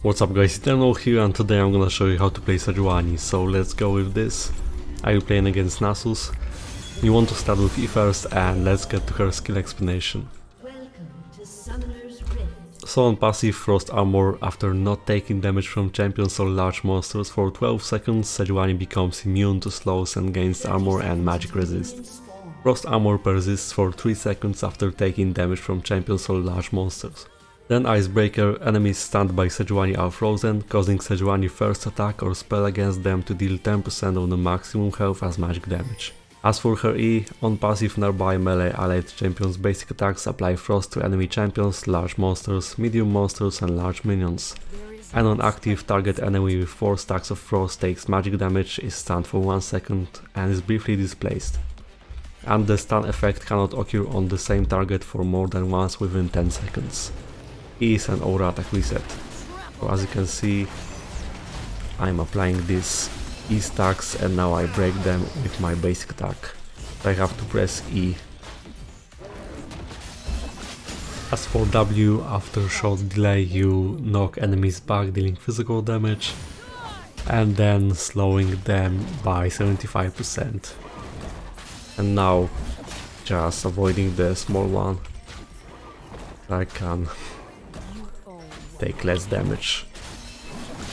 What's up guys, Eternal here, and today I'm gonna show you how to play Sejuani, so let's go with this. Are you playing against Nasus? You want to start with E first, and let's get to her skill explanation. So on passive Frost Armor, after not taking damage from champions or large monsters for 12 seconds, Sejuani becomes immune to slows and gains armor and magic resist. Frost Armor persists for 3 seconds after taking damage from champions or large monsters. Then Icebreaker, enemies stunned by Sejuani are frozen, causing Sejuani first attack or spell against them to deal 10% of the maximum health as magic damage. As for her E, on passive nearby melee allied champions basic attacks apply frost to enemy champions, large monsters, medium monsters and large minions. And on active, target enemy with 4 stacks of frost takes magic damage, is stunned for 1 second and is briefly displaced. And the stun effect cannot occur on the same target for more than once within 10 seconds. E is an aura attack reset. So as you can see, I'm applying these E stacks and now I break them with my basic attack. I have to press E. As for W, after short delay you knock enemies back dealing physical damage and then slowing them by 75%. And now just avoiding the small one, I can take less damage.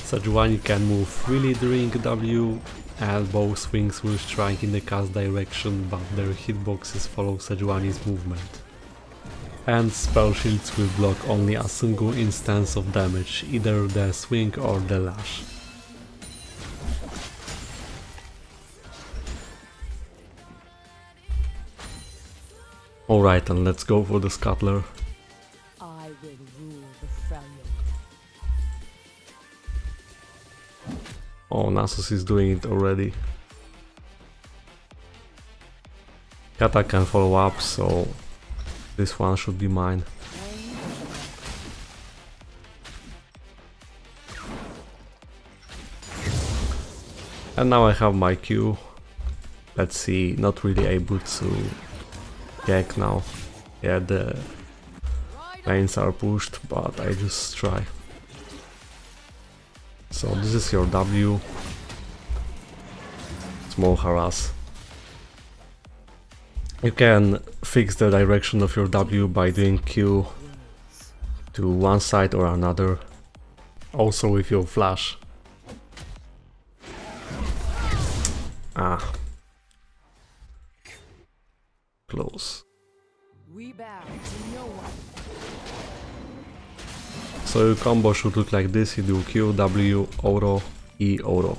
Sejuani can move freely during W, and bow swings will strike in the cast direction, but their hitboxes follow Sejuani's movement. And spell shields will block only a single instance of damage, either the swing or the lash. Alright, and let's go for the scuttler. Oh, Nasus is doing it already. Kata can follow up, so this one should be mine. And now I have my Q. Let's see, not really able to gag now. Yeah, the lanes are pushed, but I just try. So this is your W, small harass. You can fix the direction of your W by doing Q to one side or another, also with your flash. Close. So your combo should look like this: you do Q, W, Oro, E, Oro.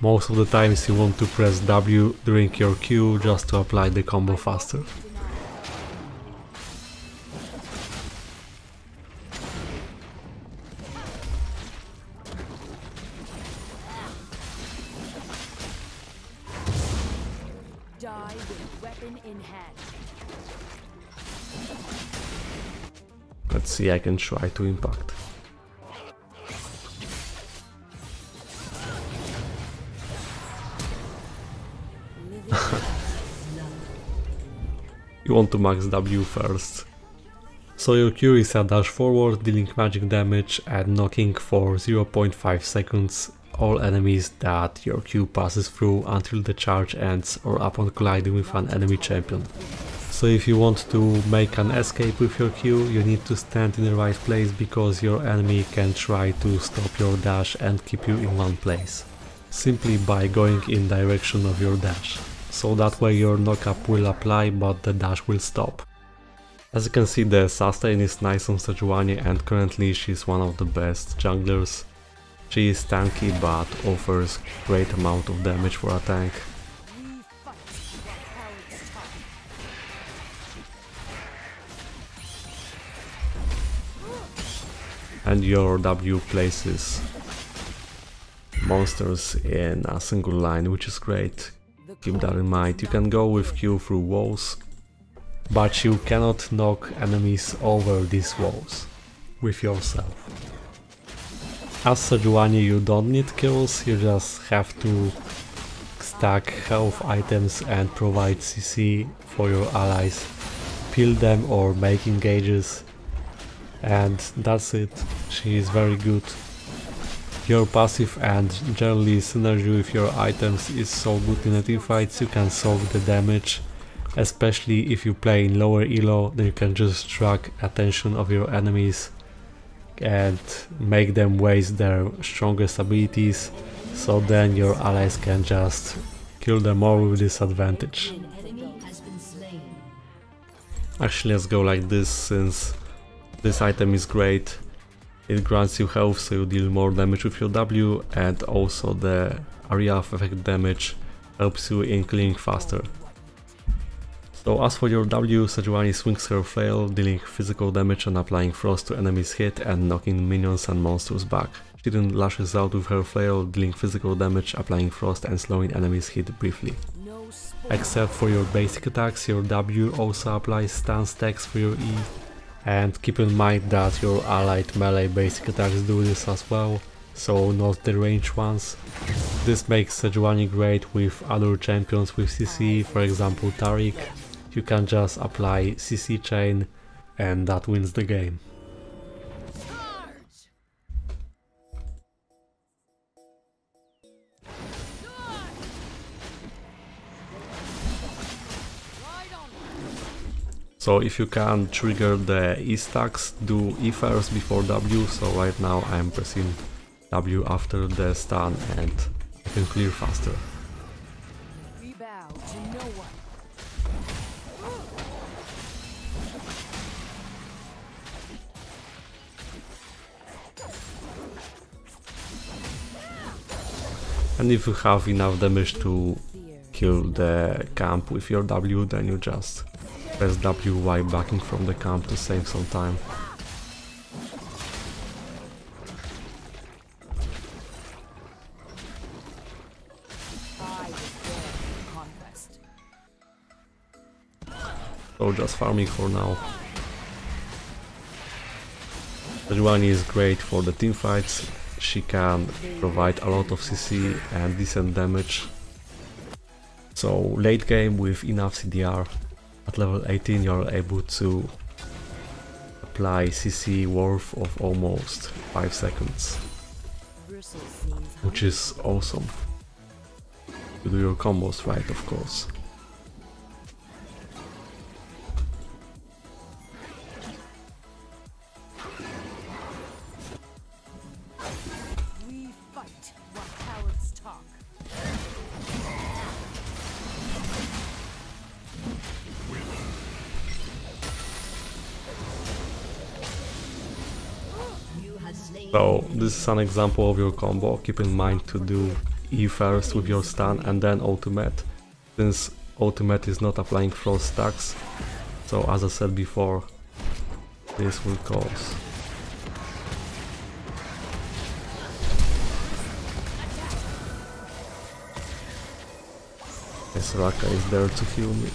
Most of the times you want to press W during your Q just to apply the combo faster. Die with weapon in hand. Let's see, I can try to impact. You want to max W first. So your Q is a dash forward, dealing magic damage and knocking for 0.5 seconds all enemies that your Q passes through until the charge ends or upon colliding with an enemy champion. So if you want to make an escape with your Q, you need to stand in the right place, because your enemy can try to stop your dash and keep you in one place, simply by going in direction of your dash. So that way your knockup will apply but the dash will stop. As you can see, the sustain is nice on Sejuani and currently she's one of the best junglers. She is tanky but offers great amount of damage for a tank. And your W places monsters in a single line, which is great. Keep that in mind. You can go with Q through walls, but you cannot knock enemies over these walls with yourself. As Sejuani you don't need kills, you just have to stack health items and provide CC for your allies, peel them or make engages. And that's it, she is very good. Your passive and generally synergy with your items is so good in the teamfights, you can soak the damage. Especially if you play in lower elo, then you can just track attention of your enemies and make them waste their strongest abilities, so then your allies can just kill them all with this advantage. Actually, let's go like this, since this item is great. It grants you health, so you deal more damage with your W, and also the area of effect damage helps you in killing faster. So as for your W, Sejuani swings her flail, dealing physical damage and applying frost to enemies hit and knocking minions and monsters back. She then lashes out with her flail, dealing physical damage, applying frost and slowing enemies hit briefly. Except for your basic attacks, your W also applies stun stacks for your E. And keep in mind that your allied melee basic attacks do this as well, so not the ranged ones. This makes Sejuani great with other champions with CC, for example Taric. You can just apply CC chain and that wins the game. So if you can trigger the E stacks, do E first before W, so right now I am pressing W after the stun and I can clear faster. We bow to no one. And if you have enough damage to kill the camp with your W, then you just press W while backing from the camp to save some time. So just farming for now. Sejuani is great for the teamfights. She can provide a lot of CC and decent damage. So late game with enough CDR, at level 18 you're able to apply CC worth of almost 5 seconds. Which is awesome. You do your combos right, of course. So this is an example of your combo. Keep in mind to do E first with your stun and then ultimate, since ultimate is not applying frost stacks. So as I said before, this will cause this Raka is there to heal me.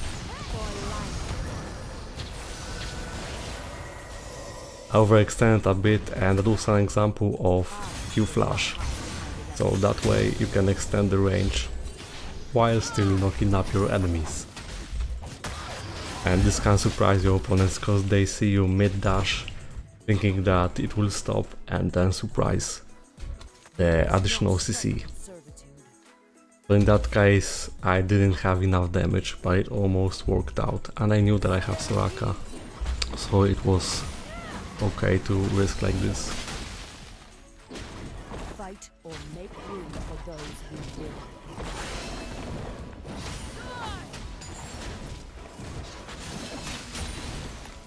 I overextended a bit, and that was an example of Q flash. So that way you can extend the range while still knocking up your enemies. And this can surprise your opponents because they see you mid-dash thinking that it will stop and then surprise the additional CC. So in that case I didn't have enough damage, but it almost worked out, and I knew that I have Soraka, so it was okay to risk like this. Fight or make room for those who will.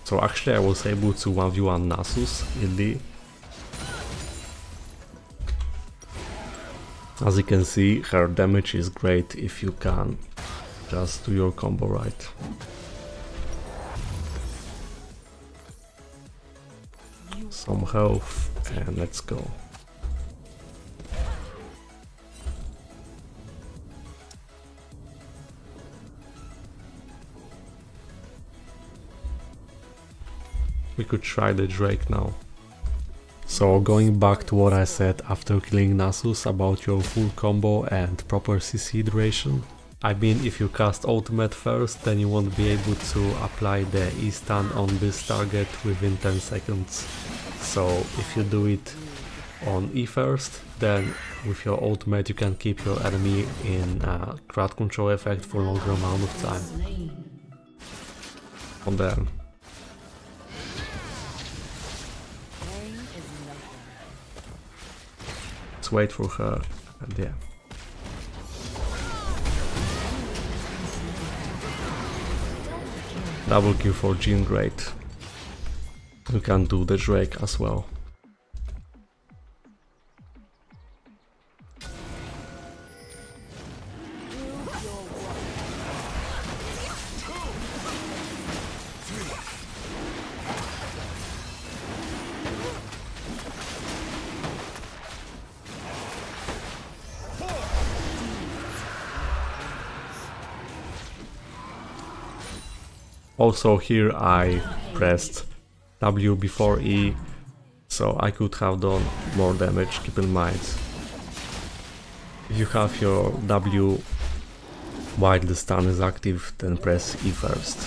So actually I was able to 1v1 Nasus in the... As you can see, her damage is great if you can just do your combo right. Some health and let's go. We could try the Drake now. So going back to what I said after killing Nasus about your full combo and proper CC duration. I mean, if you cast ultimate first, then you won't be able to apply the E-stun on this target within 10 seconds. So if you do it on E first, then with your ultimate you can keep your enemy in crowd control effect for a longer amount of time. And then let's wait for her, and yeah. Double kill for Jean, great. You can do the Drake as well. Also here I pressed W before E, so I could have done more damage, keep in mind. If you have your W while the stun is active, then press E first.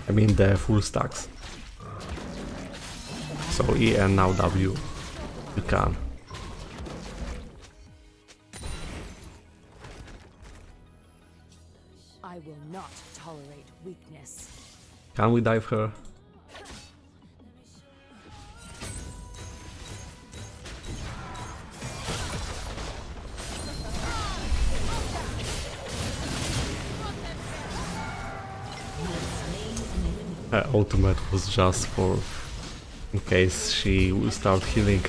I mean the full stacks. So E and now W, you can. I will not tolerate weakness. Can we dive her? Her ultimate was just for in case she will start healing.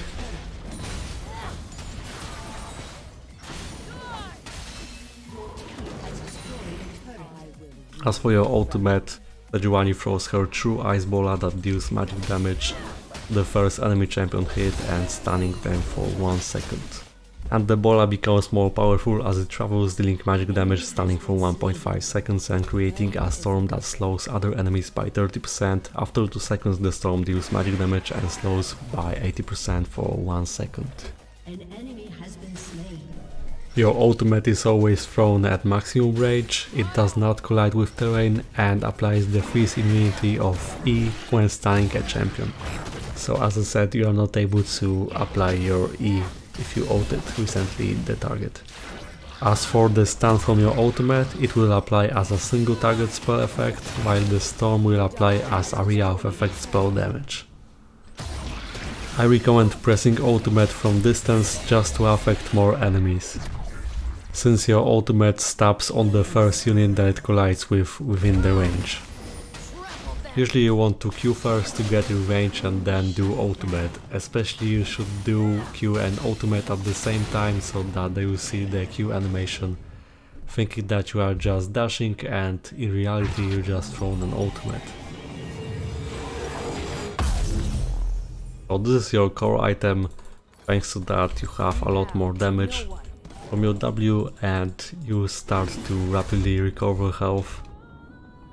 As for your ultimate, Sejuani throws her true ice bola that deals magic damage to the first enemy champion hit and stunning them for 1 second. And the bola becomes more powerful as it travels, dealing magic damage, stunning for 1.5 seconds and creating a storm that slows other enemies by 30%. After 2 seconds the storm deals magic damage and slows by 80% for 1 second. An enemy has been slain. Your ultimate is always thrown at maximum range, it does not collide with terrain and applies the freeze immunity of E when stunning a champion. So as I said, you are not able to apply your E if you ulted recently the target. As for the stun from your ultimate, it will apply as a single target spell effect, while the storm will apply as area of effect spell damage. I recommend pressing ultimate from distance just to affect more enemies, since your ultimate stabs on the first unit that it collides with within the range. Usually you want to Q first to get in range and then do ultimate, especially you should do Q and ultimate at the same time so that they will see the Q animation, thinking that you are just dashing and in reality you just thrown an ultimate. So this is your core item, thanks to that you have a lot more damage from your W and you start to rapidly recover health,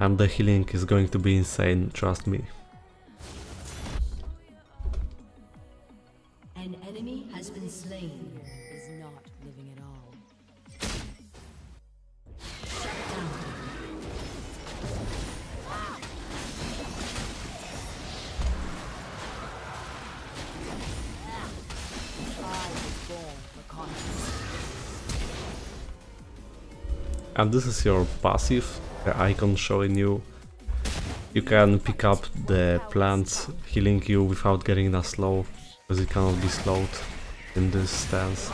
and the healing is going to be insane, trust me. An enemy has been slain. Is not living at all. I was born for conquest. And this is your passive, the icon showing you. You can pick up the plants healing you without getting a slow, because it cannot be slowed in this stance.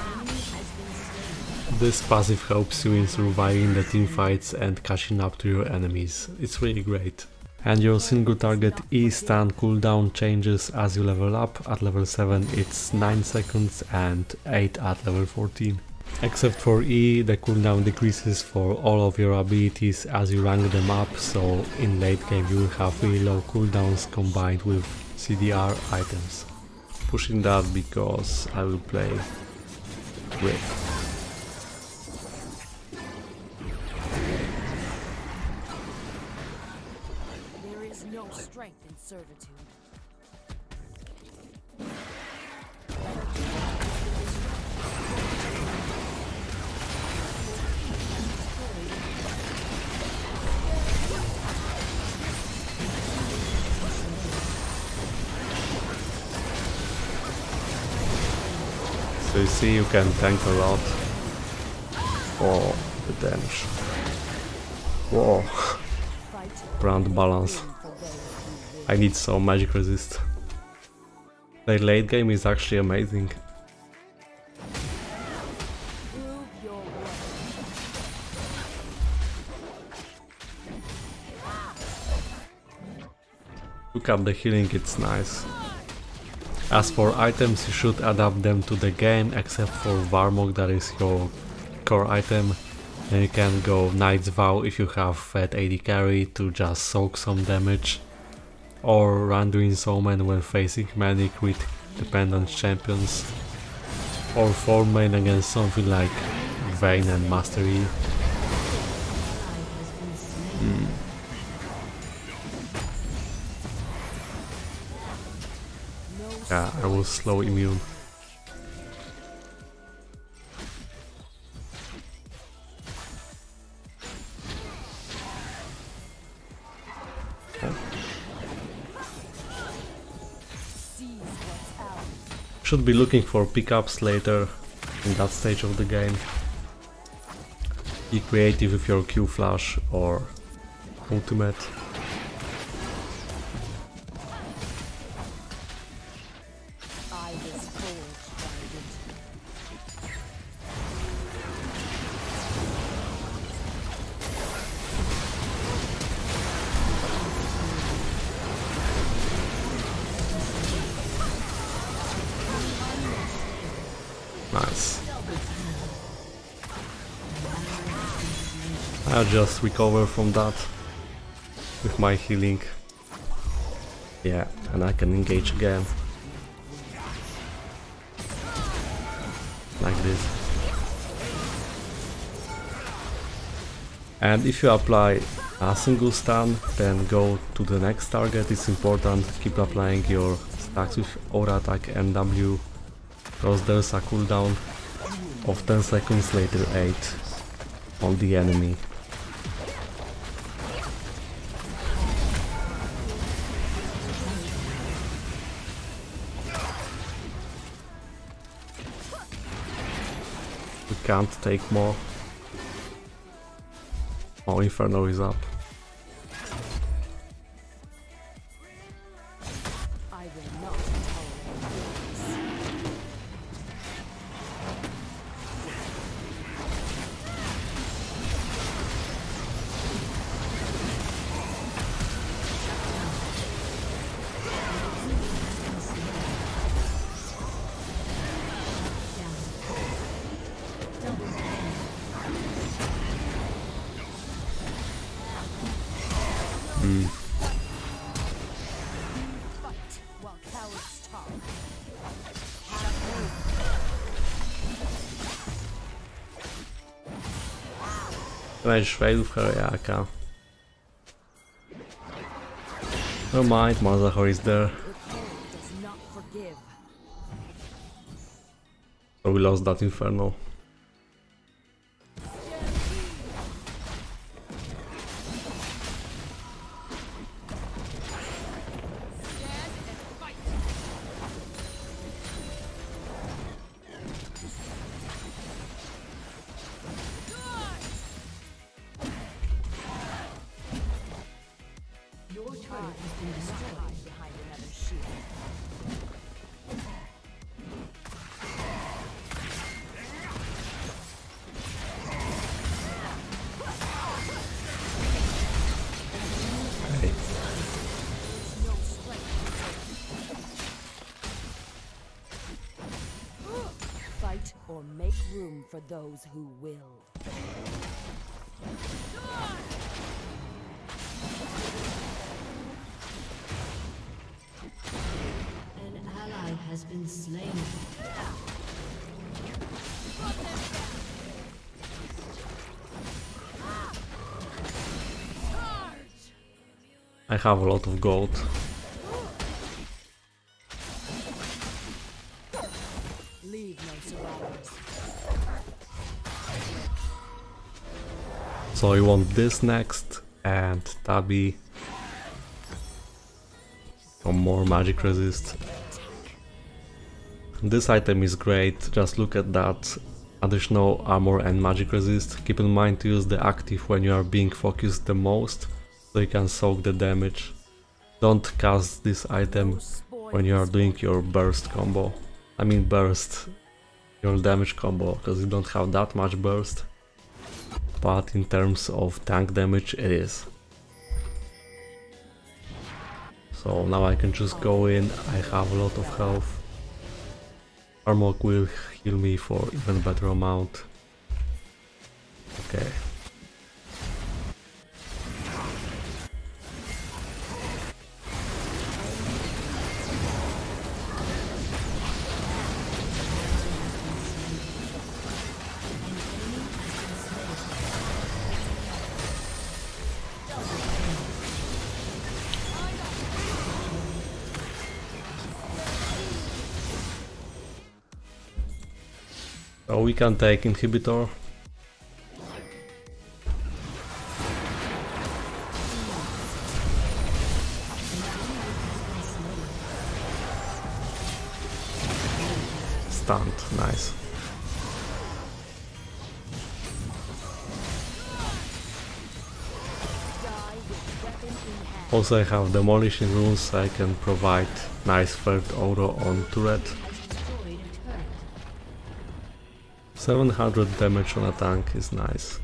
This passive helps you in surviving the teamfights and catching up to your enemies. It's really great. And your single target E stun cooldown changes as you level up. At level 7 it's 9 seconds and 8 at level 14. Except for E, the cooldown decreases for all of your abilities as you rank them up, so in late game you will have really low cooldowns combined with CDR items. Pushing that because I will play with. There is no strength in servitude. So you see you can tank a lot. Oh, the damage. Whoa. Round balance. I need some magic resist. The late game is actually amazing. Look up the healing, it's nice. As for items, you should adapt them to the game, except for Varmok, that is your core item. And you can go Knight's Vow if you have fat AD carry to just soak some damage. Or Randuin Soulman when facing many crit dependent champions. Or 4 main against something like Vayne and Mastery. Yeah, I was slow immune. Should be looking for pickups later in that stage of the game. Be creative with your Q flash or ultimate. Nice. I'll just recover from that with my healing. Yeah, and I can engage again. Like this. And if you apply a single stun, then go to the next target. It's important, keep applying your stacks with aura attack and W, because there's a cooldown of 10 seconds, later 8 on the enemy. We can't take more. Oh, Inferno is up. I will not tolerate this. Fight while cowards talk. Egy svédówka jaká. No mind, Mazahar is there. Does not forgive. So we lost that Inferno. Your turret has been destroyed. Behind another shield. Hey. No strength. Fight or make room for those who will. An ally has been slain. I have a lot of gold. Leave no survivors. So you want this next, and Tabi. Some more magic resist. This item is great, just look at that. Additional armor and magic resist. Keep in mind to use the active when you are being focused the most, so you can soak the damage. Don't cast this item when you are doing your burst combo. I mean burst, your damage combo, because you don't have that much burst. But in terms of tank damage it is. So now I can just go in, I have a lot of health. Armor will heal me for even better amount. Okay. So we can take inhibitor. Stunned, nice. Also I have demolishing runes, so I can provide nice third auto on turret. 700 damage on a tank is nice.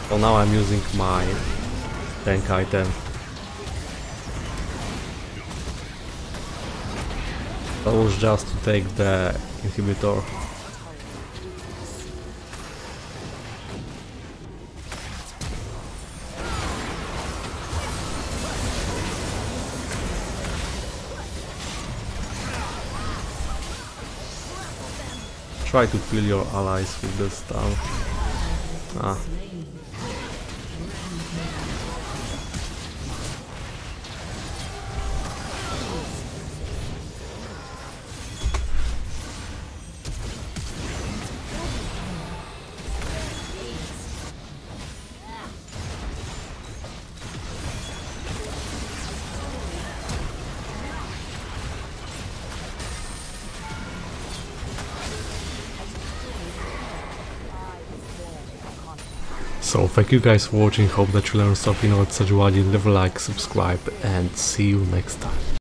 So now I'm using my tank item. That was just to take the inhibitor. Try to kill your allies with the stun. Ah. So thank you guys for watching, hope that you learned something about Sejuani, leave a like, subscribe and see you next time.